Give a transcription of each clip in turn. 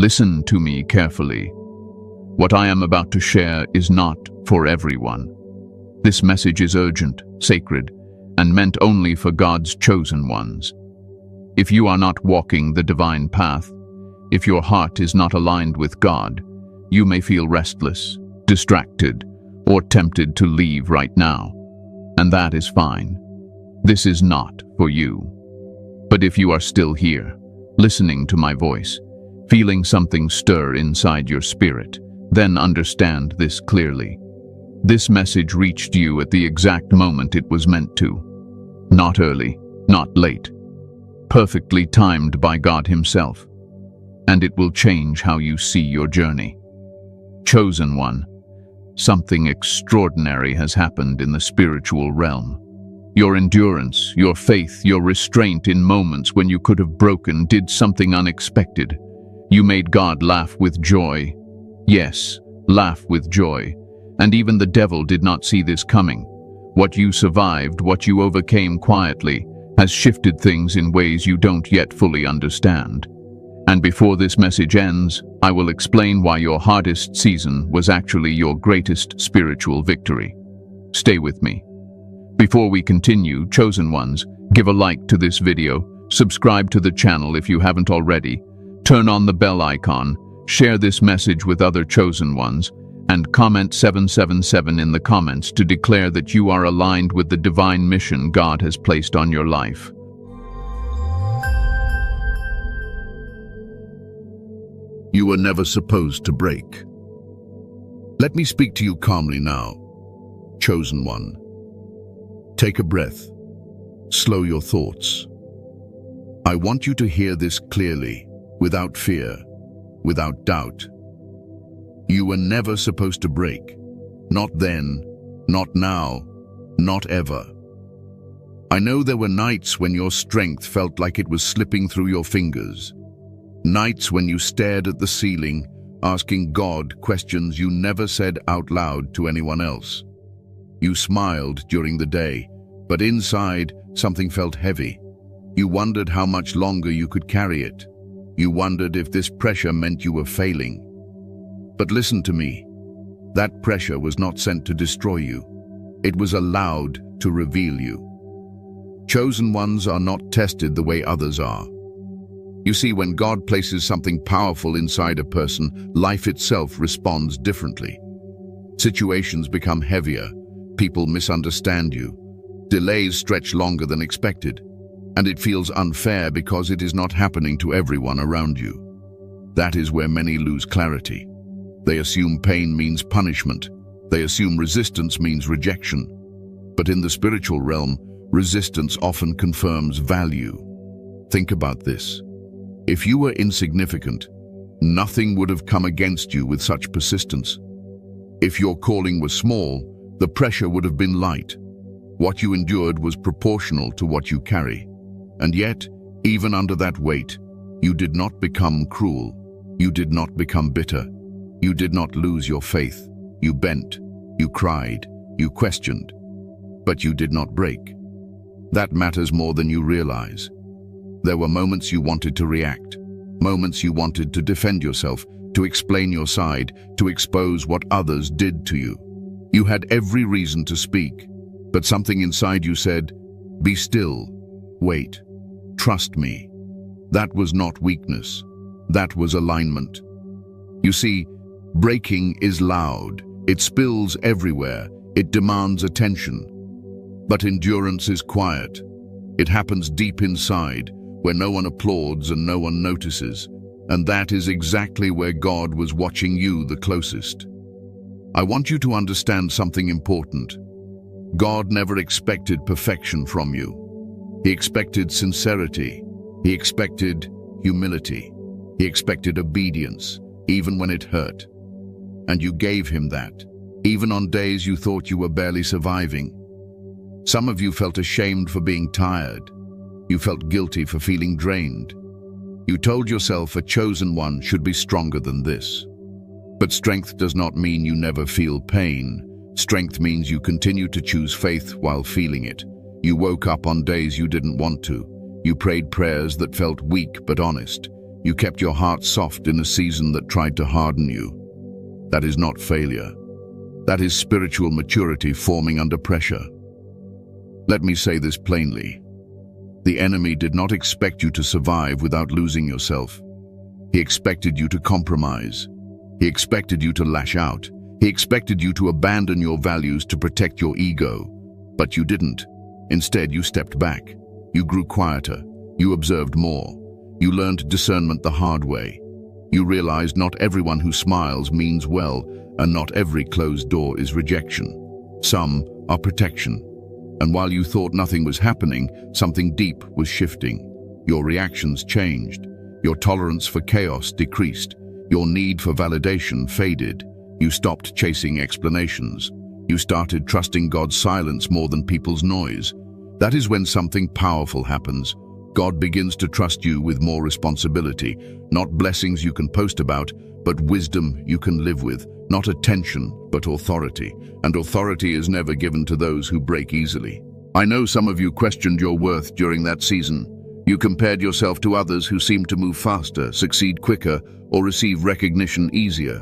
Listen to me carefully. What I am about to share is not for everyone. This message is urgent, sacred, and meant only for God's chosen ones. If you are not walking the divine path, if your heart is not aligned with God, you may feel restless, distracted, or tempted to leave right now. And that is fine. This is not for you. But if you are still here, listening to my voice, feeling something stir inside your spirit, then understand this clearly. This message reached you at the exact moment it was meant to. Not early, not late. Perfectly timed by God Himself. And it will change how you see your journey. Chosen one, something extraordinary has happened in the spiritual realm. Your endurance, your faith, your restraint in moments when you could have broken did something unexpected. You made God laugh with joy. Yes, laugh with joy. And even the devil did not see this coming. What you survived, what you overcame quietly, has shifted things in ways you don't yet fully understand. And before this message ends, I will explain why your hardest season was actually your greatest spiritual victory. Stay with me. Before we continue, chosen ones, give a like to this video, subscribe to the channel if you haven't already, turn on the bell icon, share this message with other chosen ones, and comment 777 in the comments to declare that you are aligned with the divine mission God has placed on your life. You were never supposed to break. Let me speak to you calmly now, chosen one. Take a breath. Slow your thoughts. I want you to hear this clearly, without fear, without doubt. You were never supposed to break. Not then, not now, not ever. I know there were nights when your strength felt like it was slipping through your fingers. Nights when you stared at the ceiling, asking God questions you never said out loud to anyone else. You smiled during the day, but inside something felt heavy. You wondered how much longer you could carry it. You wondered if this pressure meant you were failing. But listen to me. That pressure was not sent to destroy you. It was allowed to reveal you. Chosen ones are not tested the way others are. You see, when God places something powerful inside a person, life itself responds differently. Situations become heavier, people misunderstand you, delays stretch longer than expected, and it feels unfair because it is not happening to everyone around you. That is where many lose clarity. They assume pain means punishment. They assume resistance means rejection. But in the spiritual realm, resistance often confirms value. Think about this. If you were insignificant, nothing would have come against you with such persistence. If your calling was small, the pressure would have been light. What you endured was proportional to what you carry. And yet, even under that weight, you did not become cruel. You did not become bitter. You did not lose your faith. You bent. You cried. You questioned. But you did not break. That matters more than you realize. There were moments you wanted to react, moments you wanted to defend yourself, to explain your side, to expose what others did to you. You had every reason to speak, but something inside you said, "Be still, wait, trust me." That was not weakness, that was alignment. You see, breaking is loud, it spills everywhere, it demands attention. But endurance is quiet. It happens deep inside, where no one applauds and no one notices. And that is exactly where God was watching you the closest. I want you to understand something important. God never expected perfection from you. He expected sincerity. He expected humility. He expected obedience, even when it hurt. And you gave Him that, even on days you thought you were barely surviving. Some of you felt ashamed for being tired. You felt guilty for feeling drained. You told yourself a chosen one should be stronger than this. But strength does not mean you never feel pain. Strength means you continue to choose faith while feeling it. You woke up on days you didn't want to. You prayed prayers that felt weak but honest. You kept your heart soft in a season that tried to harden you. That is not failure. That is spiritual maturity forming under pressure. Let me say this plainly. The enemy did not expect you to survive without losing yourself. He expected you to compromise. He expected you to lash out. He expected you to abandon your values to protect your ego. But you didn't. Instead, you stepped back. You grew quieter. You observed more. You learned discernment the hard way. You realized not everyone who smiles means well, and not every closed door is rejection. Some are protection. And while you thought nothing was happening, something deep was shifting. Your reactions changed. Your tolerance for chaos decreased. Your need for validation faded. You stopped chasing explanations. You started trusting God's silence more than people's noise. That is when something powerful happens. God begins to trust you with more responsibility, not blessings you can post about, but wisdom you can live with, not attention, but authority. And authority is never given to those who break easily. I know some of you questioned your worth during that season. You compared yourself to others who seemed to move faster, succeed quicker, or receive recognition easier.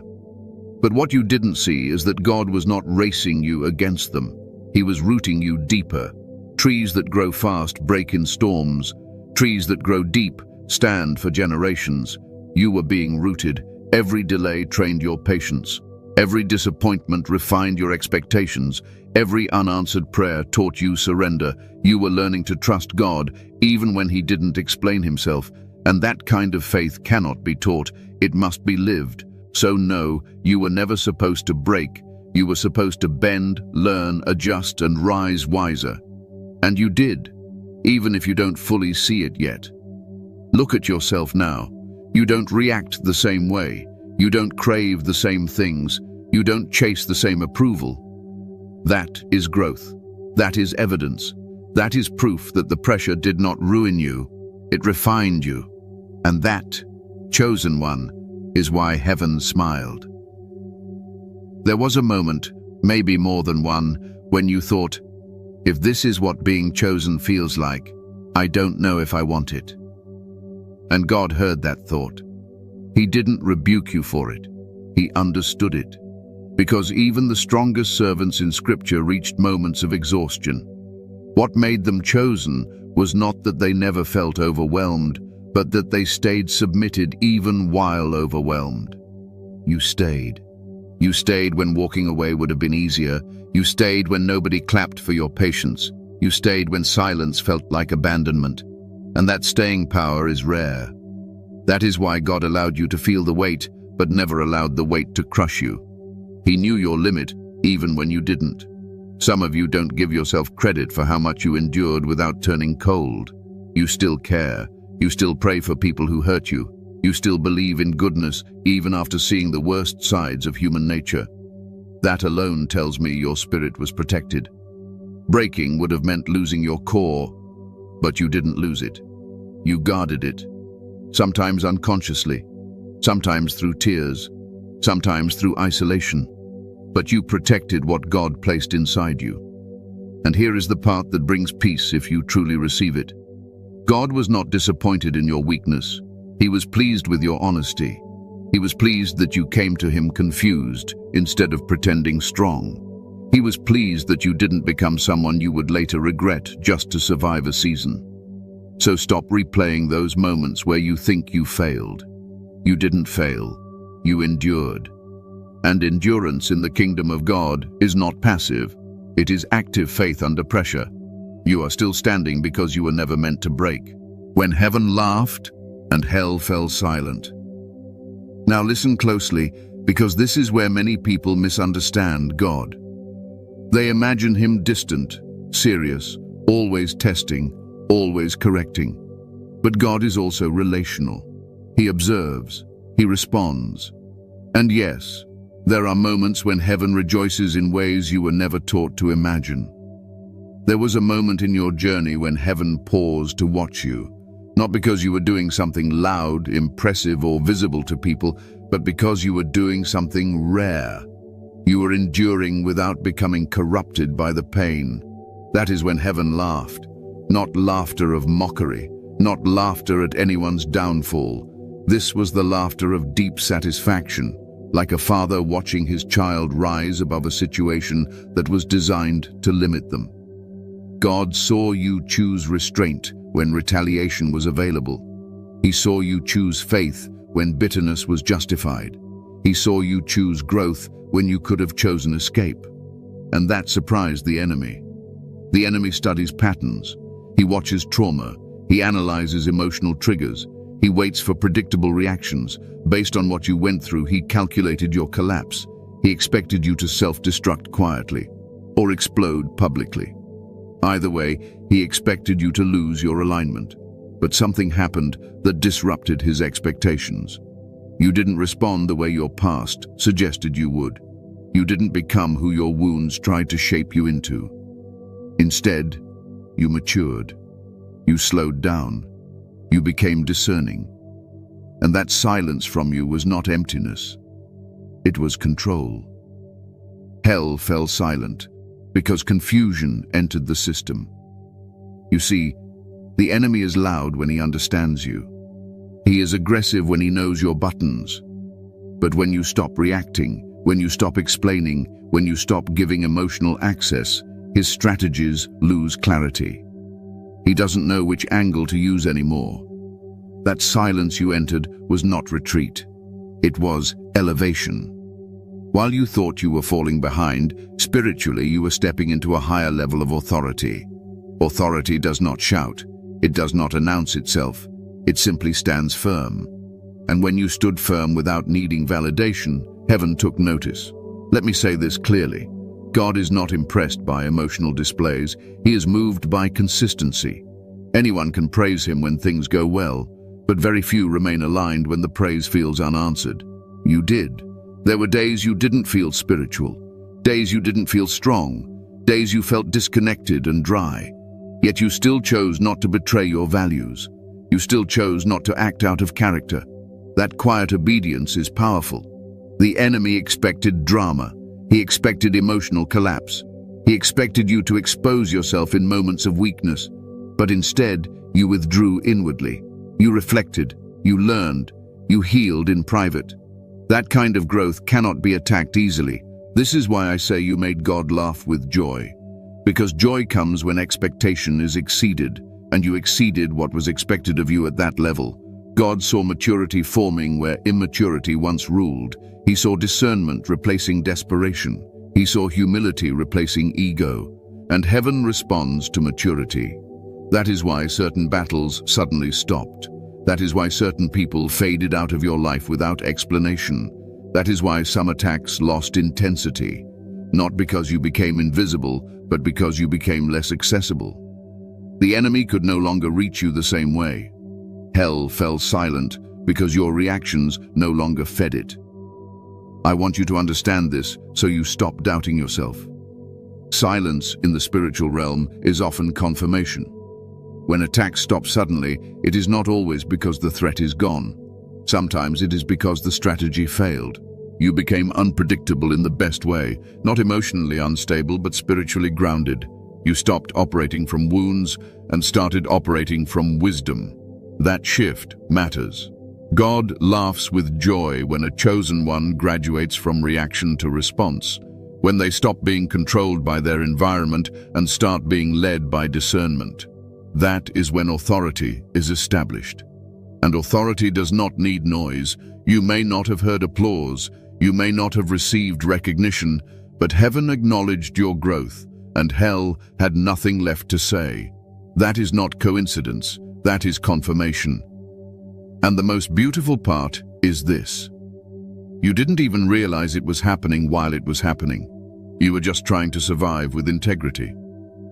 But what you didn't see is that God was not racing you against them. He was rooting you deeper. Trees that grow fast break in storms. Trees that grow deep stand for generations. You were being rooted. Every delay trained your patience. Every disappointment refined your expectations. Every unanswered prayer taught you surrender. You were learning to trust God, even when He didn't explain Himself. And that kind of faith cannot be taught. It must be lived. So no, you were never supposed to break. You were supposed to bend, learn, adjust, and rise wiser. And you did, even if you don't fully see it yet. Look at yourself now. You don't react the same way. You don't crave the same things. You don't chase the same approval. That is growth. That is evidence. That is proof that the pressure did not ruin you. It refined you. And that, chosen one, is why heaven smiled. There was a moment, maybe more than one, when you thought, if this is what being chosen feels like, I don't know if I want it. And God heard that thought. He didn't rebuke you for it. He understood it. Because even the strongest servants in Scripture reached moments of exhaustion. What made them chosen was not that they never felt overwhelmed, but that they stayed submitted even while overwhelmed. You stayed. You stayed when walking away would have been easier. You stayed when nobody clapped for your patience. You stayed when silence felt like abandonment. And that staying power is rare. That is why God allowed you to feel the weight, but never allowed the weight to crush you. He knew your limit, even when you didn't. Some of you don't give yourself credit for how much you endured without turning cold. You still care. You still pray for people who hurt you. You still believe in goodness, even after seeing the worst sides of human nature. That alone tells me your spirit was protected. Breaking would have meant losing your core, but you didn't lose it. You guarded it, sometimes unconsciously, sometimes through tears, sometimes through isolation. But you protected what God placed inside you. And here is the part that brings peace if you truly receive it. God was not disappointed in your weakness. He was pleased with your honesty. He was pleased that you came to Him confused instead of pretending strong. He was pleased that you didn't become someone you would later regret just to survive a season. So stop replaying those moments where you think you failed. You didn't fail. You endured. And endurance in the kingdom of God is not passive. It is active faith under pressure. You are still standing because you were never meant to break. When heaven laughed and hell fell silent. Now listen closely, because this is where many people misunderstand God. They imagine Him distant, serious, always testing, always correcting. But God is also relational. He observes. He responds. And yes, there are moments when heaven rejoices in ways you were never taught to imagine. There was a moment in your journey when heaven paused to watch you, not because you were doing something loud, impressive, or visible to people, but because you were doing something rare. You were enduring without becoming corrupted by the pain. That is when heaven laughed. Not laughter of mockery, not laughter at anyone's downfall, This was the laughter of deep satisfaction, like a father watching his child rise above a situation that was designed to limit them. God saw you choose restraint when retaliation was available. He saw you choose faith when bitterness was justified. He saw you choose growth when you could have chosen escape. And that surprised the enemy. The enemy studies patterns. He watches trauma. He analyzes emotional triggers. He waits for predictable reactions. Based on what you went through, he calculated your collapse. He expected you to self-destruct quietly or explode publicly. Either way, he expected you to lose your alignment. But something happened that disrupted his expectations. You didn't respond the way your past suggested you would. You didn't become who your wounds tried to shape you into. Instead, you matured. You slowed down. You became discerning. And that silence from you was not emptiness. It was control. Hell fell silent because confusion entered the system. You see, the enemy is loud when he understands you. He is aggressive when he knows your buttons. But when you stop reacting, when you stop explaining, when you stop giving emotional access, his strategies lose clarity. He doesn't know which angle to use anymore. That silence you entered was not retreat. It was elevation. While you thought you were falling behind, spiritually you were stepping into a higher level of authority. Authority does not shout. It does not announce itself. It simply stands firm. And when you stood firm without needing validation, heaven took notice. Let me say this clearly. God is not impressed by emotional displays. He is moved by consistency. Anyone can praise him when things go well, but very few remain aligned when the praise feels unanswered. You did. There were days you didn't feel spiritual, days you didn't feel strong, days you felt disconnected and dry. Yet you still chose not to betray your values. You still chose not to act out of character. That quiet obedience is powerful. The enemy expected drama. He expected emotional collapse. He expected you to expose yourself in moments of weakness. But instead, you withdrew inwardly. You reflected. You learned. You healed in private. That kind of growth cannot be attacked easily. This is why I say you made God laugh with joy. Because joy comes when expectation is exceeded, and you exceeded what was expected of you at that level. God saw maturity forming where immaturity once ruled. He saw discernment replacing desperation. He saw humility replacing ego. And heaven responds to maturity. That is why certain battles suddenly stopped. That is why certain people faded out of your life without explanation. That is why some attacks lost intensity. Not because you became invisible, but because you became less accessible. The enemy could no longer reach you the same way. Hell fell silent because your reactions no longer fed it. I want you to understand this so you stop doubting yourself. Silence in the spiritual realm is often confirmation. When attacks stop suddenly, it is not always because the threat is gone. Sometimes it is because the strategy failed. You became unpredictable in the best way, not emotionally unstable but spiritually grounded. You stopped operating from wounds and started operating from wisdom. That shift matters. God laughs with joy when a chosen one graduates from reaction to response, when they stop being controlled by their environment and start being led by discernment. That is when authority is established. And authority does not need noise. You may not have heard applause, you may not have received recognition, but heaven acknowledged your growth, and hell had nothing left to say. That is not coincidence, that is confirmation. And the most beautiful part is this. You didn't even realize it was happening while it was happening. You were just trying to survive with integrity.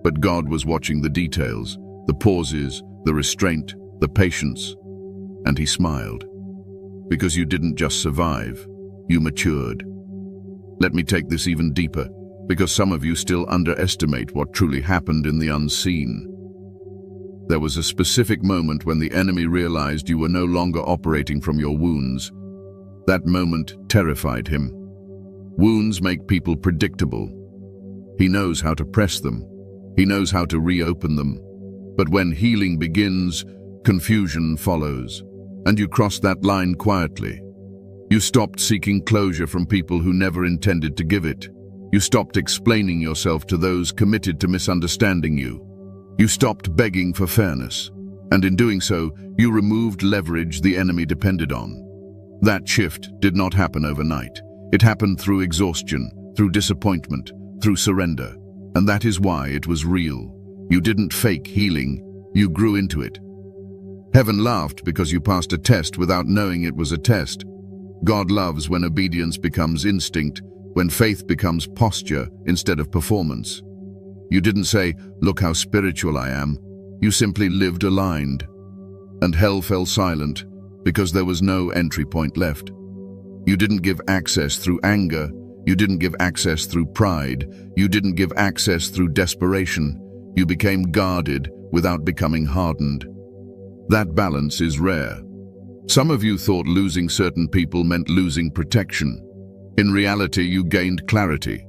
But God was watching the details, the pauses, the restraint, the patience, and he smiled. Because you didn't just survive, you matured. Let me take this even deeper, because some of you still underestimate what truly happened in the unseen. There was a specific moment when the enemy realized you were no longer operating from your wounds. That moment terrified him. Wounds make people predictable. He knows how to press them. He knows how to reopen them. But when healing begins, confusion follows. and you crossed that line quietly. You stopped seeking closure from people who never intended to give it. You stopped explaining yourself to those committed to misunderstanding you. You stopped begging for fairness, and in doing so, you removed leverage the enemy depended on. That shift did not happen overnight. It happened through exhaustion, through disappointment, through surrender, and that is why it was real. You didn't fake healing, you grew into it. Heaven laughed because you passed a test without knowing it was a test. God loves when obedience becomes instinct, when faith becomes posture instead of performance. You didn't say, "Look how spiritual I am." You simply lived aligned. And hell fell silent because there was no entry point left. You didn't give access through anger. You didn't give access through pride. You didn't give access through desperation. You became guarded without becoming hardened. That balance is rare. Some of you thought losing certain people meant losing protection. In reality, you gained clarity.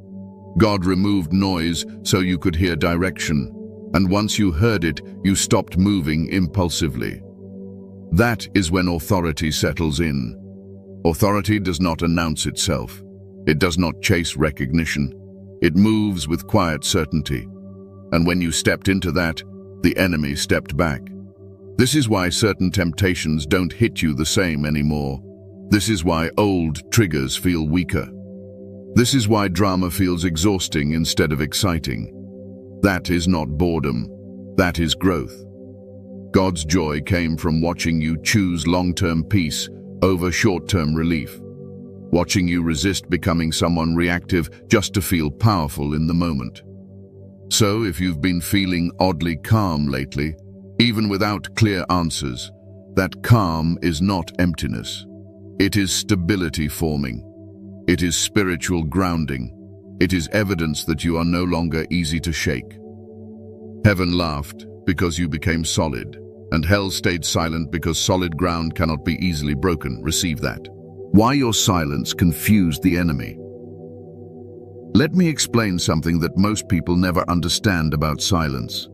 God removed noise so you could hear direction, and once you heard it, you stopped moving impulsively. That is when authority settles in. Authority does not announce itself. It does not chase recognition. It moves with quiet certainty. And when you stepped into that, the enemy stepped back. This is why certain temptations don't hit you the same anymore. This is why old triggers feel weaker. This is why drama feels exhausting instead of exciting. That is not boredom. That is growth. God's joy came from watching you choose long-term peace over short-term relief. Watching you resist becoming someone reactive just to feel powerful in the moment. So if you've been feeling oddly calm lately, even without clear answers, that calm is not emptiness. It is stability forming. It is spiritual grounding. It is evidence that you are no longer easy to shake. Heaven laughed because you became solid, and hell stayed silent because solid ground cannot be easily broken. Receive that. Why your silence confused the enemy. Let me explain something that most people never understand about silence.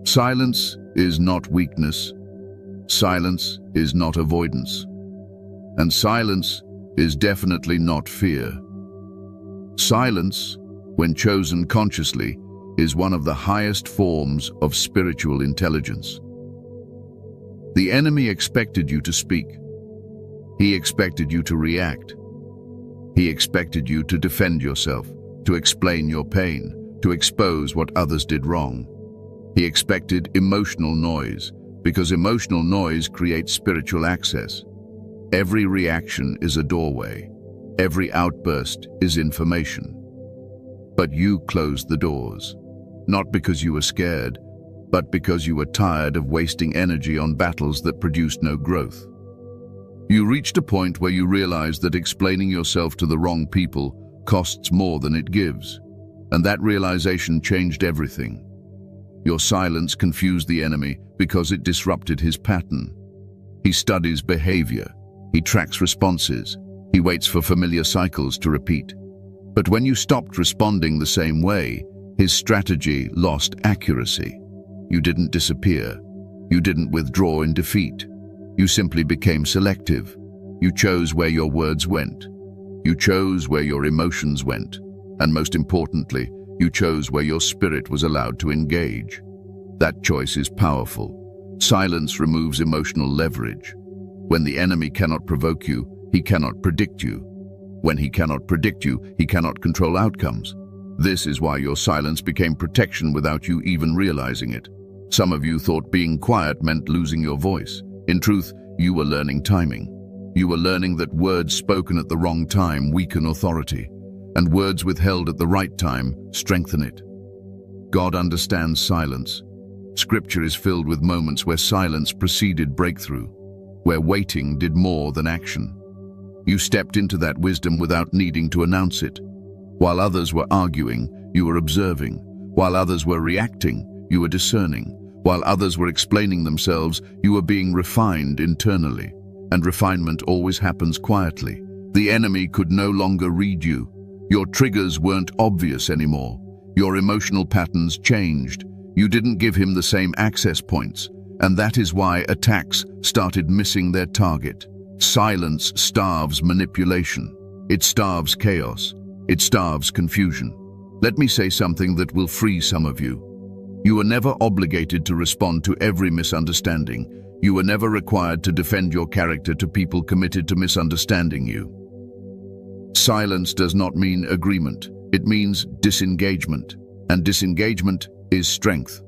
Silence is not weakness. Silence is not avoidance. And silence is definitely not fear. Silence, when chosen consciously, is one of the highest forms of spiritual intelligence. The enemy expected you to speak. He expected you to react. He expected you to defend yourself, to explain your pain, to expose what others did wrong. He expected emotional noise, because emotional noise creates spiritual access. Every reaction is a doorway. Every outburst is information. But you closed the doors, not because you were scared, but because you were tired of wasting energy on battles that produced no growth. You reached a point where you realized that explaining yourself to the wrong people costs more than it gives, and that realization changed everything. Your silence confused the enemy because it disrupted his pattern. He studies behavior. He tracks responses. He waits for familiar cycles to repeat. But when you stopped responding the same way, his strategy lost accuracy. You didn't disappear. You didn't withdraw in defeat. You simply became selective. You chose where your words went. You chose where your emotions went. And most importantly, you chose where your spirit was allowed to engage. That choice is powerful. Silence removes emotional leverage. When the enemy cannot provoke you, he cannot predict you. When he cannot predict you, he cannot control outcomes. This is why your silence became protection without you even realizing it. Some of you thought being quiet meant losing your voice. In truth, you were learning timing. You were learning that words spoken at the wrong time weaken authority, and words withheld at the right time strengthen it. God understands silence. Scripture is filled with moments where silence preceded breakthrough, where waiting did more than action. You stepped into that wisdom without needing to announce it. While others were arguing, you were observing. While others were reacting, you were discerning. While others were explaining themselves, you were being refined internally. And refinement always happens quietly. The enemy could no longer read you. Your triggers weren't obvious anymore. Your emotional patterns changed. You didn't give him the same access points, And that is why attacks started missing their target. Silence starves manipulation. It starves chaos. It starves confusion. Let me say something that will free some of you. You were never obligated to respond to every misunderstanding. You were never required to defend your character to people committed to misunderstanding you. Silence does not mean agreement. It means disengagement. And disengagement is strength.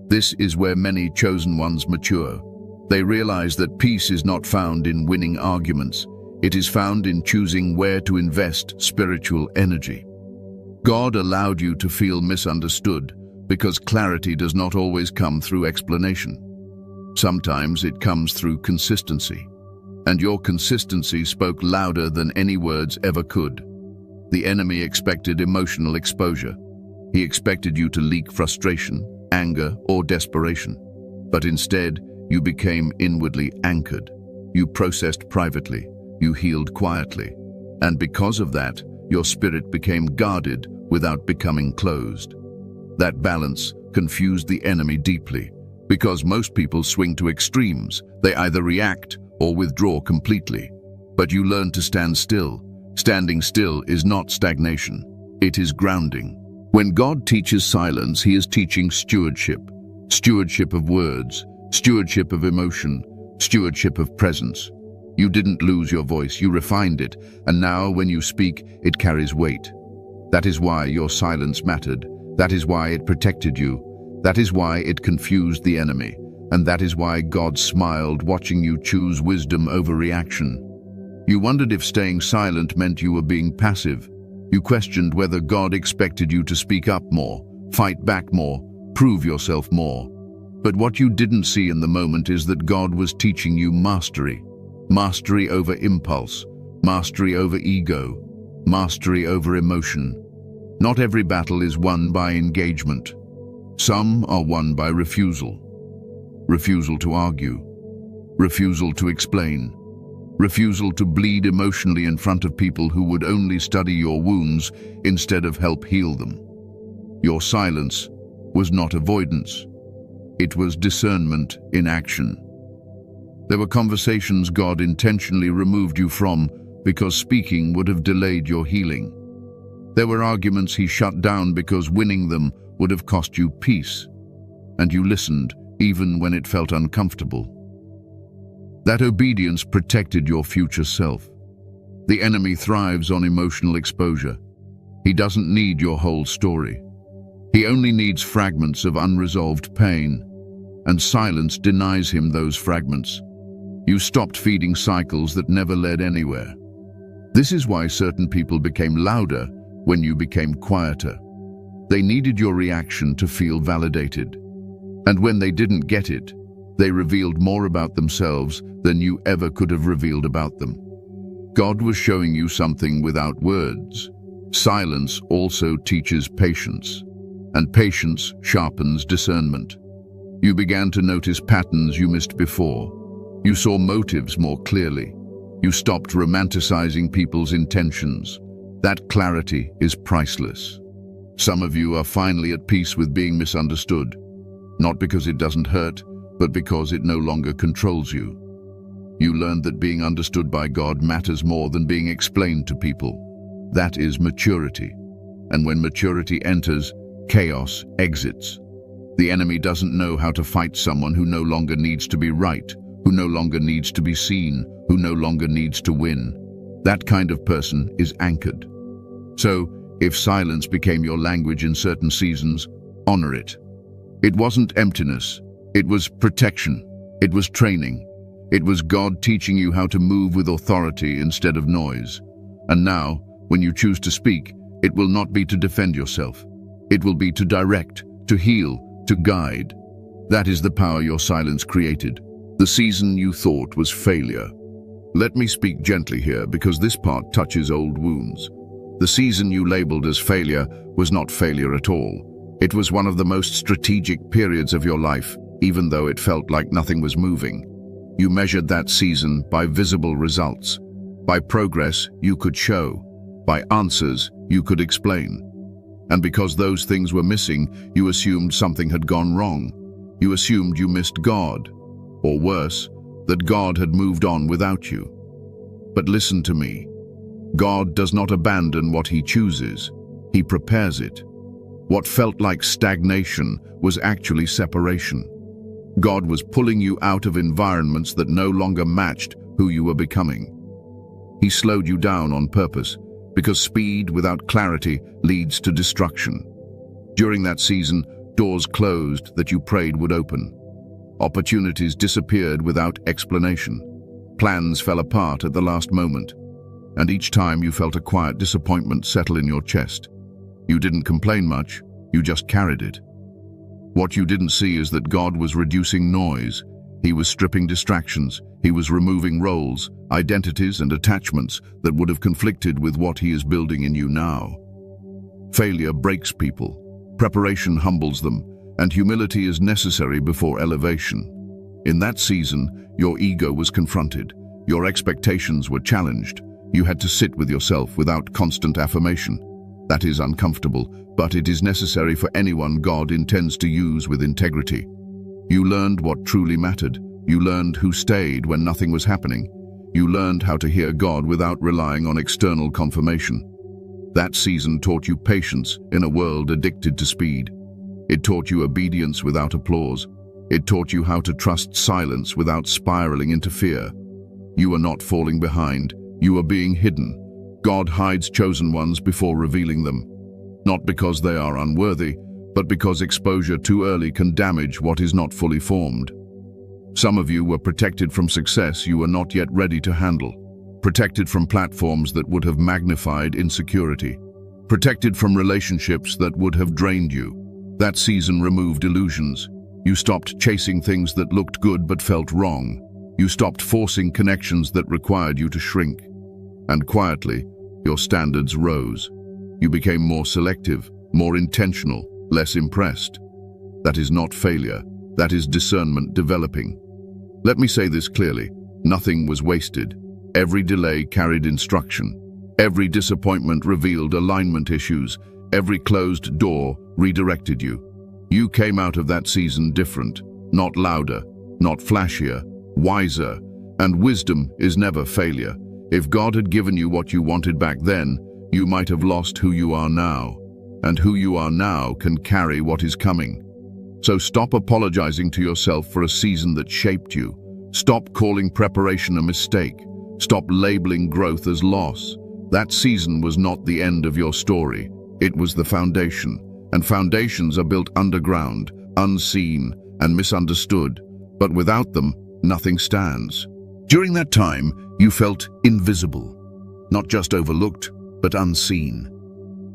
This is where many chosen ones mature. They realize that peace is not found in winning arguments. It is found in choosing where to invest spiritual energy. God allowed you to feel misunderstood because clarity does not always come through explanation. Sometimes it comes through consistency. And your consistency spoke louder than any words ever could. The enemy expected emotional exposure. He expected you to leak frustration, anger, or desperation. But instead, you became inwardly anchored. You processed privately. You healed quietly. And because of that, your spirit became guarded without becoming closed. That balance confused the enemy deeply, because most people swing to extremes. They either react or withdraw completely. But you learn to stand still. Standing still is not stagnation. It is grounding. When God teaches silence, He is teaching stewardship. Stewardship of words, stewardship of emotion, stewardship of presence. You didn't lose your voice, you refined it, and now when you speak, it carries weight. That is why your silence mattered. That is why it protected you. That is why it confused the enemy. And that is why God smiled watching you choose wisdom over reaction. You wondered if staying silent meant you were being passive. You questioned whether God expected you to speak up more, fight back more, prove yourself more. But what you didn't see in the moment is that God was teaching you mastery. Mastery over impulse, mastery over ego, mastery over emotion. Not every battle is won by engagement. Some are won by refusal. Refusal to argue. Refusal to explain. Refusal to bleed emotionally in front of people who would only study your wounds instead of help heal them. Your silence was not avoidance. It was discernment in action. There were conversations God intentionally removed you from because speaking would have delayed your healing. There were arguments He shut down because winning them would have cost you peace. And you listened even when it felt uncomfortable. That obedience protected your future self. The enemy thrives on emotional exposure. He doesn't need your whole story. He only needs fragments of unresolved pain, and silence denies him those fragments. You stopped feeding cycles that never led anywhere. This is why certain people became louder when you became quieter. They needed your reaction to feel validated. And when they didn't get it, they revealed more about themselves than you ever could have revealed about them. God was showing you something without words. Silence also teaches patience, and patience sharpens discernment. You began to notice patterns you missed before. You saw motives more clearly. You stopped romanticizing people's intentions. That clarity is priceless. Some of you are finally at peace with being misunderstood, not because it doesn't hurt, but because it no longer controls you. You learned that being understood by God matters more than being explained to people. That is maturity. And when maturity enters, chaos exits. The enemy doesn't know how to fight someone who no longer needs to be right, who no longer needs to be seen, who no longer needs to win. That kind of person is anchored. So, if silence became your language in certain seasons, honor it. It wasn't emptiness. It was protection. It was training. It was God teaching you how to move with authority instead of noise. And now, when you choose to speak, it will not be to defend yourself. It will be to direct, to heal, to guide. That is the power your silence created. The season you thought was failure. Let me speak gently here because this part touches old wounds. The season you labeled as failure was not failure at all. It was one of the most strategic periods of your life, even though it felt like nothing was moving. You measured that season by visible results, by progress you could show, by answers you could explain. And because those things were missing, you assumed something had gone wrong. You assumed you missed God. or worse, that God had moved on without you. But listen to me. God does not abandon what He chooses. He prepares it. What felt like stagnation was actually separation. God was pulling you out of environments that no longer matched who you were becoming. He slowed you down on purpose, because speed without clarity leads to destruction. During that season, doors closed that you prayed would open. Opportunities disappeared without explanation. Plans fell apart at the last moment. And each time you felt a quiet disappointment settle in your chest. You didn't complain much, you just carried it. What you didn't see is that God was reducing noise. He was stripping distractions. He was removing roles, identities, and attachments that would have conflicted with what He is building in you now. Failure breaks people. Preparation humbles them, and humility is necessary before elevation. In that season, your ego was confronted. Your expectations were challenged. You had to sit with yourself without constant affirmation. That is uncomfortable, but it is necessary for anyone God intends to use with integrity. You learned what truly mattered. You learned who stayed when nothing was happening. You learned how to hear God without relying on external confirmation. That season taught you patience in a world addicted to speed. It taught you obedience without applause. It taught you how to trust silence without spiraling into fear. You are not falling behind. You are being hidden. God hides chosen ones before revealing them. Not because they are unworthy, but because exposure too early can damage what is not fully formed. Some of you were protected from success you were not yet ready to handle. Protected from platforms that would have magnified insecurity. Protected from relationships that would have drained you. That season removed illusions. You stopped chasing things that looked good but felt wrong. You stopped forcing connections that required you to shrink. And quietly, your standards rose. You became more selective, more intentional, less impressed. That is not failure. That is discernment developing. Let me say this clearly. Nothing was wasted. Every delay carried instruction. Every disappointment revealed alignment issues. Every closed door redirected you. You came out of that season different, not louder, not flashier, wiser, and wisdom is never failure. If God had given you what you wanted back then, you might have lost who you are now, and who you are now can carry what is coming. So stop apologizing to yourself for a season that shaped you. Stop calling preparation a mistake. Stop labeling growth as loss. That season was not the end of your story. It was the foundation, and foundations are built underground, unseen, and misunderstood. But without them, nothing stands. During that time, you felt invisible, not just overlooked, but unseen.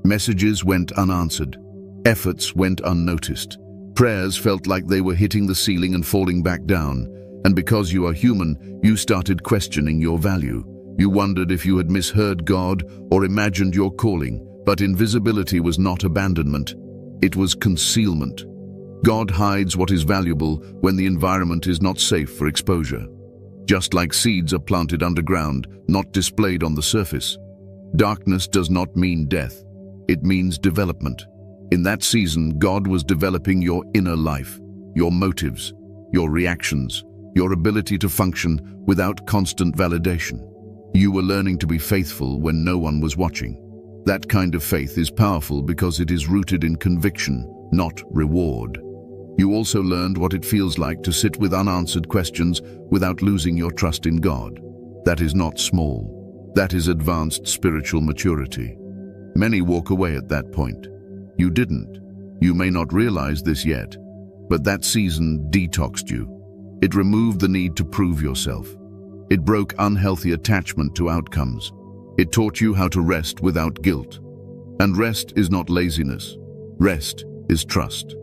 Messages went unanswered. Efforts went unnoticed. Prayers felt like they were hitting the ceiling and falling back down. And because you are human, you started questioning your value. You wondered if you had misheard God or imagined your calling. But invisibility was not abandonment. It was concealment. God hides what is valuable when the environment is not safe for exposure. Just like seeds are planted underground, not displayed on the surface. Darkness does not mean death. It means development. In that season, God was developing your inner life, your motives, your reactions, your ability to function without constant validation. You were learning to be faithful when no one was watching. That kind of faith is powerful because it is rooted in conviction, not reward. You also learned what it feels like to sit with unanswered questions without losing your trust in God. That is not small. That is advanced spiritual maturity. Many walk away at that point. You didn't. You may not realize this yet, but that season detoxed you. It removed the need to prove yourself. It broke unhealthy attachment to outcomes. It taught you how to rest without guilt. And rest is not laziness. Rest is trust.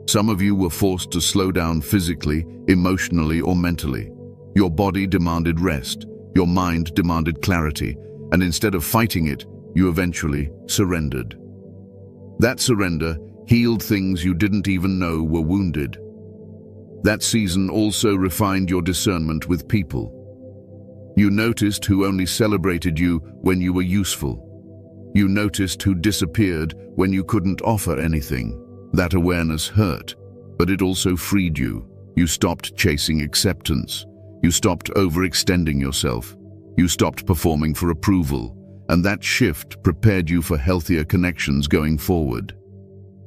Some of you were forced to slow down physically, emotionally, or mentally. Your body demanded rest. Your mind demanded clarity. And instead of fighting it, you eventually surrendered. That surrender healed things you didn't even know were wounded. That season also refined your discernment with people. You noticed who only celebrated you when you were useful. You noticed who disappeared when you couldn't offer anything. That awareness hurt, but it also freed you. You stopped chasing acceptance. You stopped overextending yourself. You stopped performing for approval. And that shift prepared you for healthier connections going forward.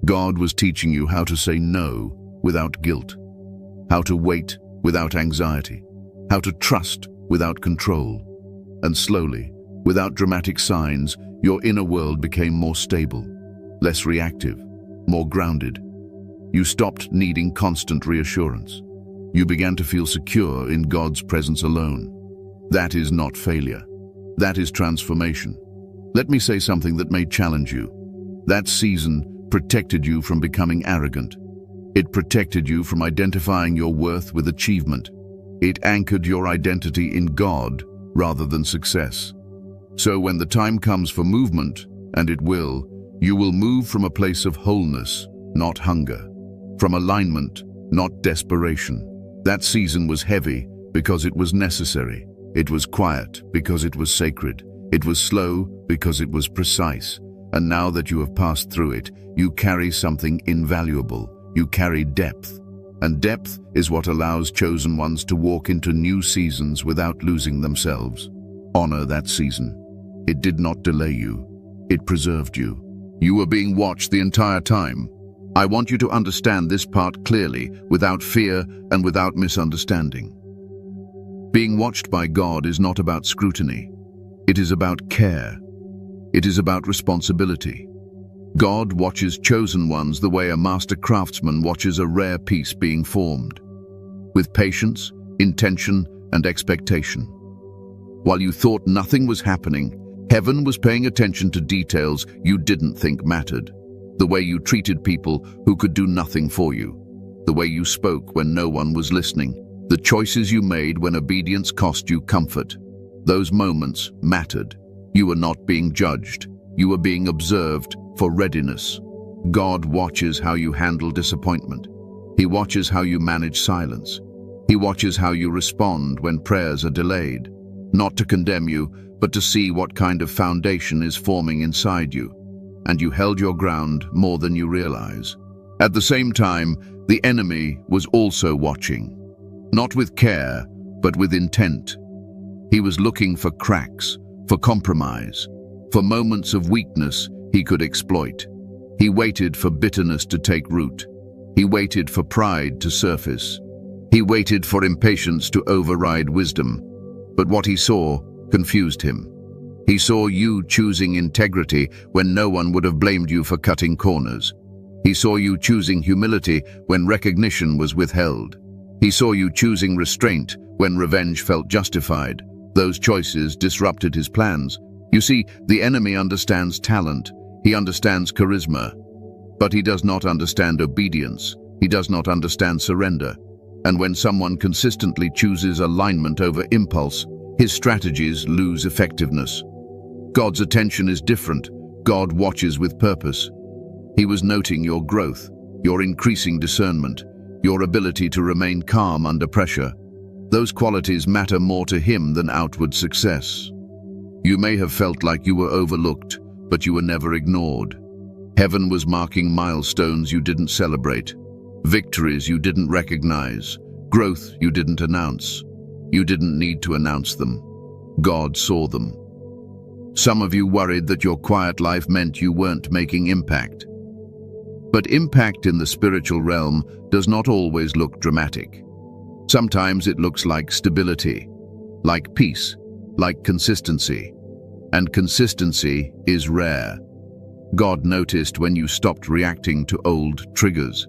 God was teaching you how to say no without guilt, how to wait without anxiety, how to trust without control. And slowly, without dramatic signs, your inner world became more stable, less reactive, more grounded. You stopped needing constant reassurance. You began to feel secure in God's presence alone. That is not failure. That is transformation. Let me say something that may challenge you. That season protected you from becoming arrogant. It protected you from identifying your worth with achievement. It anchored your identity in God rather than success. So when the time comes for movement, and it will, you will move from a place of wholeness, not hunger, from alignment, not desperation. That season was heavy because it was necessary. It was quiet because it was sacred. It was slow because it was precise. And now that you have passed through it, you carry something invaluable. You carry depth. And depth is what allows chosen ones to walk into new seasons without losing themselves. Honor that season. It did not delay you. It preserved you. You were being watched the entire time. I want you to understand this part clearly, without fear and without misunderstanding. Being watched by God is not about scrutiny. It is about care. It is about responsibility. God watches chosen ones the way a master craftsman watches a rare piece being formed, with patience, intention, and expectation. While you thought nothing was happening, heaven was paying attention to details you didn't think mattered. The way you treated people who could do nothing for you. The way you spoke when no one was listening. The choices you made when obedience cost you comfort. Those moments mattered. You were not being judged. You were being observed for readiness. God watches how you handle disappointment. He watches how you manage silence. He watches how you respond when prayers are delayed. Not to condemn you, but to see what kind of foundation is forming inside you. And you held your ground more than you realize. At the same time, the enemy was also watching. Not with care, but with intent. He was looking for cracks, for compromise, for moments of weakness he could exploit. He waited for bitterness to take root. He waited for pride to surface. He waited for impatience to override wisdom. But what he saw confused him. He saw you choosing integrity when no one would have blamed you for cutting corners. He saw you choosing humility when recognition was withheld. He saw you choosing restraint when revenge felt justified. Those choices disrupted his plans. You see, the enemy understands talent. He understands charisma. But he does not understand obedience. He does not understand surrender. And when someone consistently chooses alignment over impulse, his strategies lose effectiveness. God's attention is different. God watches with purpose. He was noting your growth, your increasing discernment, your ability to remain calm under pressure. Those qualities matter more to him than outward success. You may have felt like you were overlooked, but you were never ignored. Heaven was marking milestones you didn't celebrate, victories you didn't recognize, growth you didn't announce. You didn't need to announce them. God saw them. Some of you worried that your quiet life meant you weren't making impact. But impact in the spiritual realm does not always look dramatic. Sometimes it looks like stability, like peace, like consistency. And consistency is rare. God noticed when you stopped reacting to old triggers.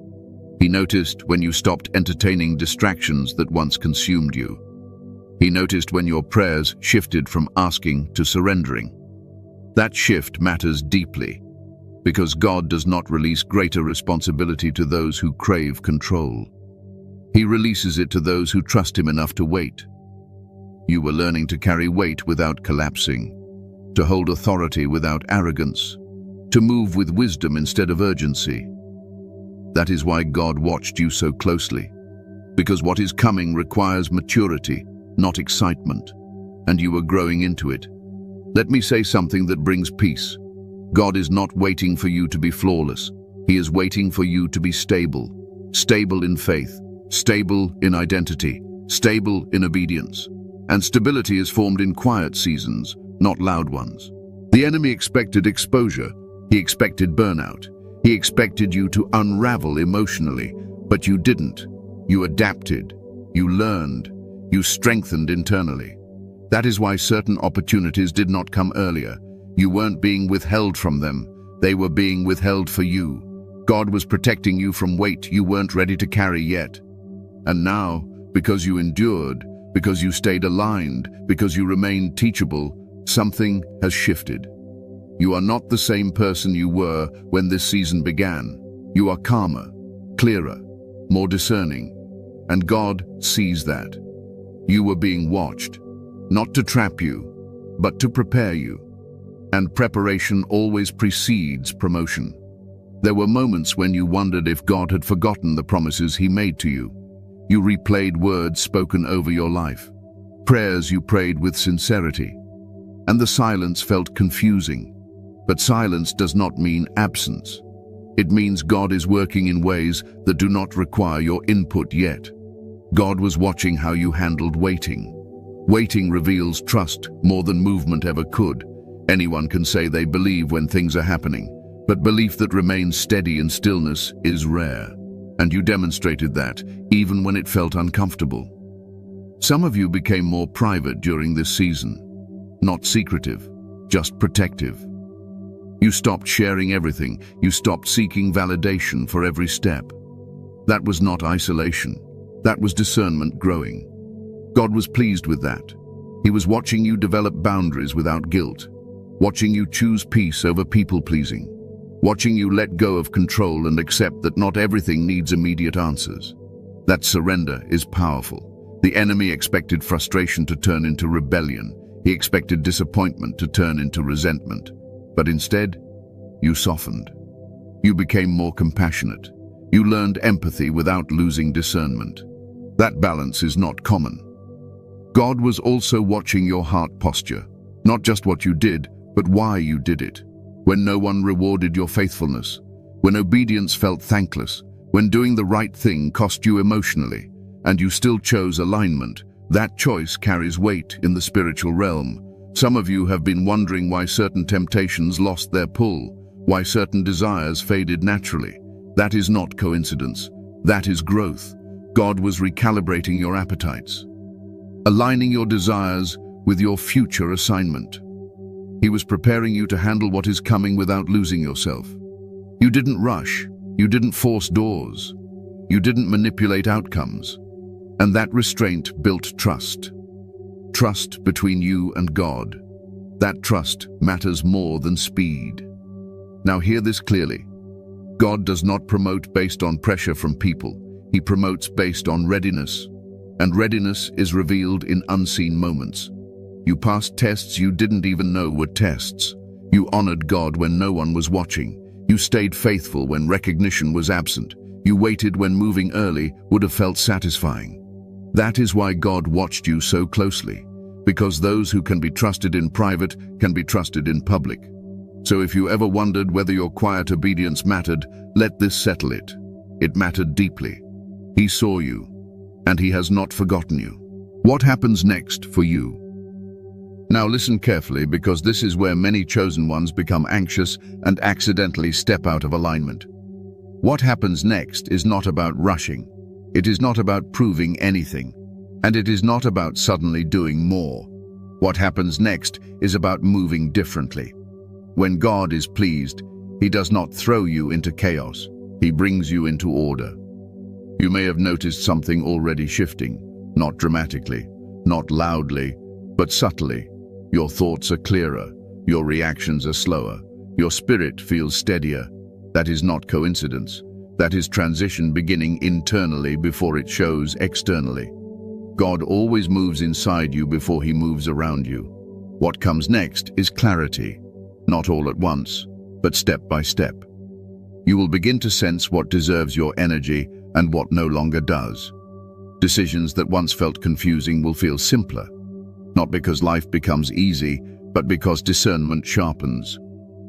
He noticed when you stopped entertaining distractions that once consumed you. He noticed when your prayers shifted from asking to surrendering. That shift matters deeply, because God does not release greater responsibility to those who crave control. He releases it to those who trust him enough to wait. You were learning to carry weight without collapsing, to hold authority without arrogance, to move with wisdom instead of urgency. That is why God watched you so closely, because what is coming requires maturity, not excitement, and you are growing into it. Let me say something that brings peace. God is not waiting for you to be flawless. He is waiting for you to be stable in faith, stable in identity, stable in obedience. And stability is formed in quiet seasons, not loud ones. The enemy expected exposure. He expected burnout. He expected you to unravel emotionally, but you didn't. You adapted. You learned. You strengthened internally. That is why certain opportunities did not come earlier. You weren't being withheld from them. They were being withheld for you. God was protecting you from weight you weren't ready to carry yet. And now, because you endured, because you stayed aligned, because you remained teachable, something has shifted. You are not the same person you were when this season began. You are calmer, clearer, more discerning, and God sees that. You were being watched, not to trap you, but to prepare you. And preparation always precedes promotion. There were moments when you wondered if God had forgotten the promises He made to you. You replayed words spoken over your life, prayers you prayed with sincerity, and the silence felt confusing. But silence does not mean absence. It means God is working in ways that do not require your input yet. God was watching how you handled waiting. Waiting reveals trust more than movement ever could. Anyone can say they believe when things are happening, but belief that remains steady in stillness is rare. And you demonstrated that, even when it felt uncomfortable. Some of you became more private during this season. Not secretive, just protective. You stopped sharing everything. You stopped seeking validation for every step. That was not isolation. That was discernment growing. God was pleased with that. He was watching you develop boundaries without guilt, watching you choose peace over people-pleasing, watching you let go of control and accept that not everything needs immediate answers. That surrender is powerful. The enemy expected frustration to turn into rebellion. He expected disappointment to turn into resentment. But instead, you softened. You became more compassionate. You learned empathy without losing discernment. That balance is not common. God was also watching your heart posture, not just what you did, but why you did it. When no one rewarded your faithfulness, when obedience felt thankless, when doing the right thing cost you emotionally, and you still chose alignment, that choice carries weight in the spiritual realm. Some of you have been wondering why certain temptations lost their pull, why certain desires faded naturally. That is not coincidence. That is growth. God was recalibrating your appetites, aligning your desires with your future assignment. He was preparing you to handle what is coming without losing yourself. You didn't rush. You didn't force doors. You didn't manipulate outcomes. And that restraint built trust. Trust between you and God. That trust matters more than speed. Now hear this clearly. God does not promote based on pressure from people. He promotes based on readiness. And readiness is revealed in unseen moments. You passed tests you didn't even know were tests. You honored God when no one was watching. You stayed faithful when recognition was absent. You waited when moving early would have felt satisfying. That is why God watched you so closely, because those who can be trusted in private can be trusted in public. So if you ever wondered whether your quiet obedience mattered, let this settle it. It mattered deeply. He saw you, and He has not forgotten you. What happens next for you? Now listen carefully, because this is where many chosen ones become anxious and accidentally step out of alignment. What happens next is not about rushing. It is not about proving anything. And it is not about suddenly doing more. What happens next is about moving differently. When God is pleased, He does not throw you into chaos. He brings you into order. You may have noticed something already shifting, not dramatically, not loudly, but subtly. Your thoughts are clearer, your reactions are slower, your spirit feels steadier. That is not coincidence. That is transition beginning internally before it shows externally. God always moves inside you before He moves around you. What comes next is clarity, not all at once, but step by step. You will begin to sense what deserves your energy and what no longer does. Decisions that once felt confusing will feel simpler, not because life becomes easy, but because discernment sharpens.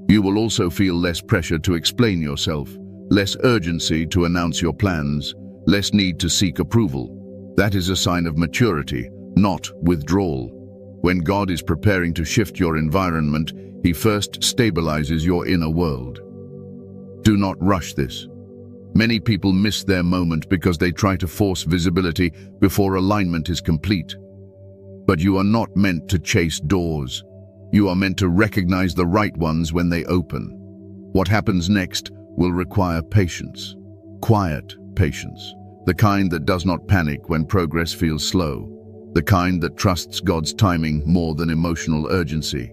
You will also feel less pressure to explain yourself, less urgency to announce your plans, less need to seek approval. That is a sign of maturity, not withdrawal. When God is preparing to shift your environment, He first stabilizes your inner world. Do not rush this. Many people miss their moment because they try to force visibility before alignment is complete. But you are not meant to chase doors. You are meant to recognize the right ones when they open. What happens next will require patience. Quiet patience. The kind that does not panic when progress feels slow. The kind that trusts God's timing more than emotional urgency.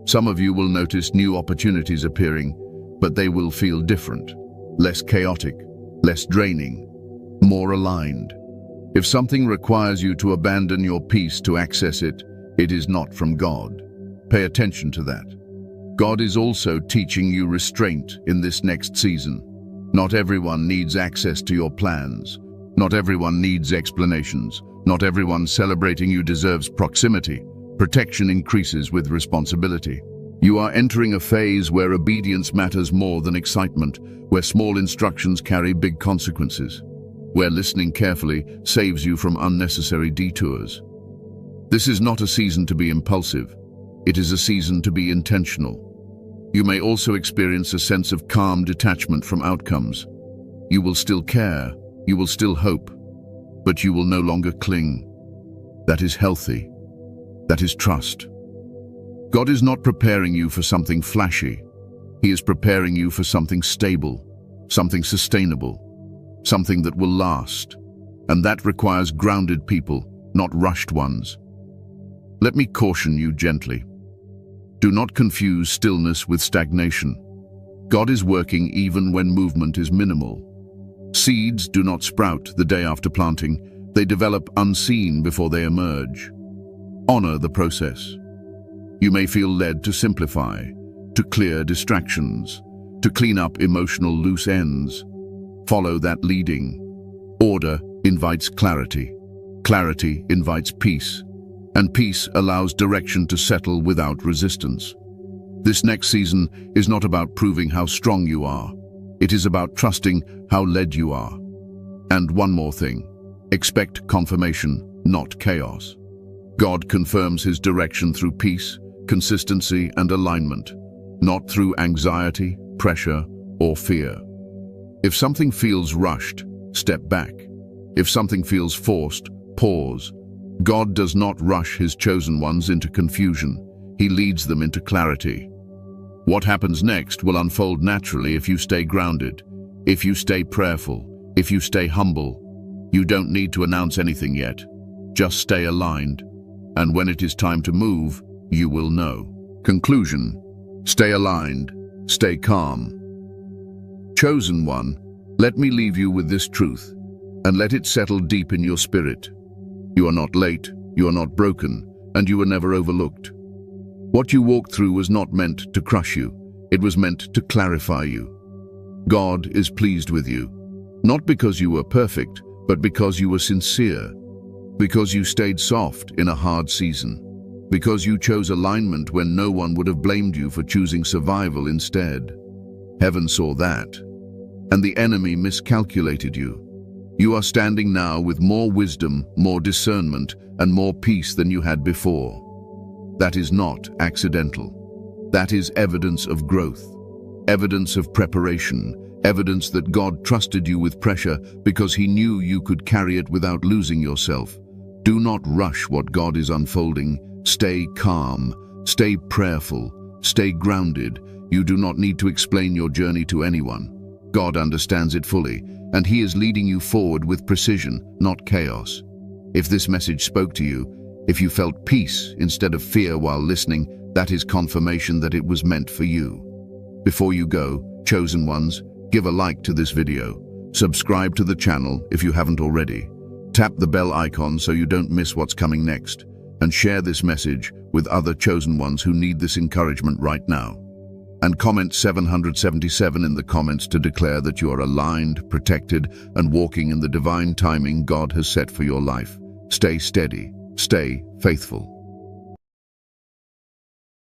Some of you will notice new opportunities appearing, but they will feel different. Less chaotic, less draining, more aligned. If something requires you to abandon your peace to access it, it is not from God. Pay attention to that. God is also teaching you restraint in this next season. Not everyone needs access to your plans. Not everyone needs explanations. Not everyone celebrating you deserves proximity. Protection increases with responsibility. You are entering a phase where obedience matters more than excitement, where small instructions carry big consequences, where listening carefully saves you from unnecessary detours. This is not a season to be impulsive. It is a season to be intentional. You may also experience a sense of calm detachment from outcomes. You will still care, you will still hope, but you will no longer cling. That is healthy. That is trust. God is not preparing you for something flashy. He is preparing you for something stable, something sustainable, something that will last. And that requires grounded people, not rushed ones. Let me caution you gently. Do not confuse stillness with stagnation. God is working even when movement is minimal. Seeds do not sprout the day after planting. They develop unseen before they emerge. Honor the process. You may feel led to simplify, to clear distractions, to clean up emotional loose ends. Follow that leading. Order invites clarity. Clarity invites peace. And peace allows direction to settle without resistance. This next season is not about proving how strong you are. It is about trusting how led you are. And one more thing. Expect confirmation, not chaos. God confirms His direction through peace, consistency, and alignment, not through anxiety, pressure, or fear. If something feels rushed, step back. If something feels forced, pause. God does not rush His chosen ones into confusion. He leads them into clarity. What happens next will unfold naturally if you stay grounded, if you stay prayerful, if you stay humble. You don't need to announce anything yet. Just stay aligned. And when it is time to move, you will know. Conclusion: stay aligned, stay calm. Chosen one, let me leave you with this truth, and let it settle deep in your spirit. You are not late, you are not broken, and you were never overlooked. What you walked through was not meant to crush you, it was meant to clarify you. God is pleased with you, not because you were perfect, but because you were sincere, because you stayed soft in a hard season, because you chose alignment when no one would have blamed you for choosing survival instead. Heaven saw that, and the enemy miscalculated you. You are standing now with more wisdom, more discernment, and more peace than you had before. That is not accidental. That is evidence of growth, evidence of preparation, evidence that God trusted you with pressure because He knew you could carry it without losing yourself. Do not rush what God is unfolding. Stay calm, stay prayerful, stay grounded. You do not need to explain your journey to anyone. God understands it fully, and He is leading you forward with precision, not chaos. If this message spoke to you, if you felt peace instead of fear while listening, that is confirmation that it was meant for you. Before you go, chosen ones, give a like to this video. Subscribe to the channel if you haven't already. Tap the bell icon so you don't miss what's coming next. And share this message with other chosen ones who need this encouragement right now. And comment 777 in the comments to declare that you are aligned, protected, and walking in the divine timing God has set for your life. Stay steady, stay faithful.